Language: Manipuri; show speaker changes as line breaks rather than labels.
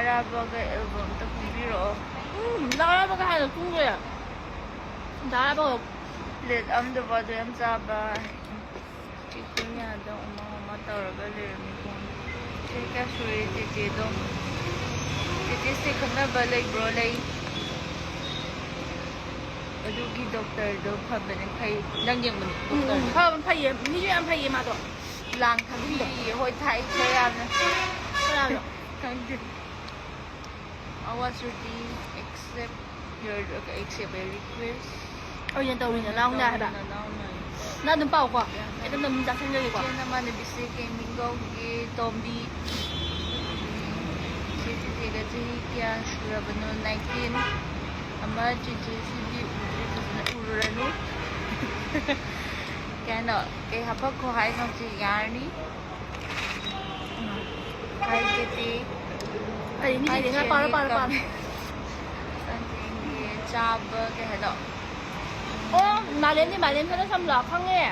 ꯑꯔꯥꯕꯒ ꯑꯦꯜꯕꯝ ꯑꯝꯇ ꯄꯤꯕꯤꯔꯛꯑꯣ.
ꯂꯥꯛꯑꯕꯒ ꯍꯥꯏꯅ ꯇꯨꯡꯈ꯭ꯔꯦ. ꯂꯥꯛꯑꯕꯒ
ꯄ꯭ꯂꯦꯠ ꯑꯝꯗꯕ ꯑꯗꯨ ꯌꯥꯝ ꯆꯥꯕ. ꯆꯤꯀꯨꯌꯥꯗ ꯑꯃ ꯇꯧꯔꯒ ꯂꯩꯔꯝꯃꯤꯀꯣ. ꯆꯍꯤ ꯀꯌꯥ ꯁꯨꯔꯦ ꯆꯦꯆꯦꯗꯣ? ꯆꯦꯆꯦꯁꯦ ꯈꯪꯅꯕ ꯂꯩꯕ꯭ꯔꯣ? ꯂꯩ. ꯑꯗꯨꯒꯤ ꯗꯣꯛꯇꯔꯗꯣ ꯐꯕꯅꯦ, ꯐꯩ. ꯅꯪ ꯌꯦꯡꯕꯅꯤ ꯗꯣꯛꯇꯔ.
ꯐꯕ ꯐꯩꯌꯦ. ꯃꯤꯁꯨ ꯌꯥꯝ ꯐꯩꯌꯦ ꯃꯥꯗꯣ.
ꯂꯥꯡ ꯊꯥꯛꯄꯤꯌꯦ. ꯍꯣꯏ ꯊꯥꯛꯏ ꯌꯥꯝꯅ.
ꯀꯅꯥꯅꯣ?
ꯈꯪꯗꯦ. What's your tea? Accept your request.
ꯑꯣꯏꯅ ꯇꯧꯔꯤꯅ ꯂꯥꯎꯅ ꯍꯥꯏꯕ. ꯅꯪ ꯑꯗꯨꯝ ꯄꯥꯎꯀꯣ. ꯑꯩ ꯑꯗꯨꯝ ꯆꯥꯁꯤꯟꯖꯒꯦꯀꯣ.
ꯏꯆꯦ ꯅꯃꯥꯟꯅꯕꯤꯁꯦ ꯀꯩꯃꯤꯡꯒꯧꯒꯤ ꯇꯣꯝꯕꯤ. ꯆꯦꯆꯦꯒ ꯆꯍꯤ ꯀꯌꯥ ꯁꯨꯔꯕꯅꯣ? 19. ꯑꯃ ꯆꯦꯆꯦꯁꯤꯗꯤ ꯐꯖꯅ ꯎꯔꯨꯔꯅꯨ. ꯀꯩꯅꯣ ꯀꯩ ꯍꯥꯄꯛꯈꯣ ꯍꯥꯏꯅꯣ ꯆꯦ? ꯌꯥꯔꯅꯤ. ꯍꯥꯏ ꯆꯦꯆꯦ.
ꯑꯩ ꯃꯤꯁꯤꯡꯁꯦ ꯉꯥ ꯄꯥꯔꯣ.
ꯆꯥꯕ ꯀꯩ ꯍꯥꯏꯅꯣ?
ꯑꯣ ꯃꯥꯂꯦꯝꯅꯤ ꯃꯥꯂꯦꯝ ꯁꯝꯂꯥ ꯈꯪꯉꯦ.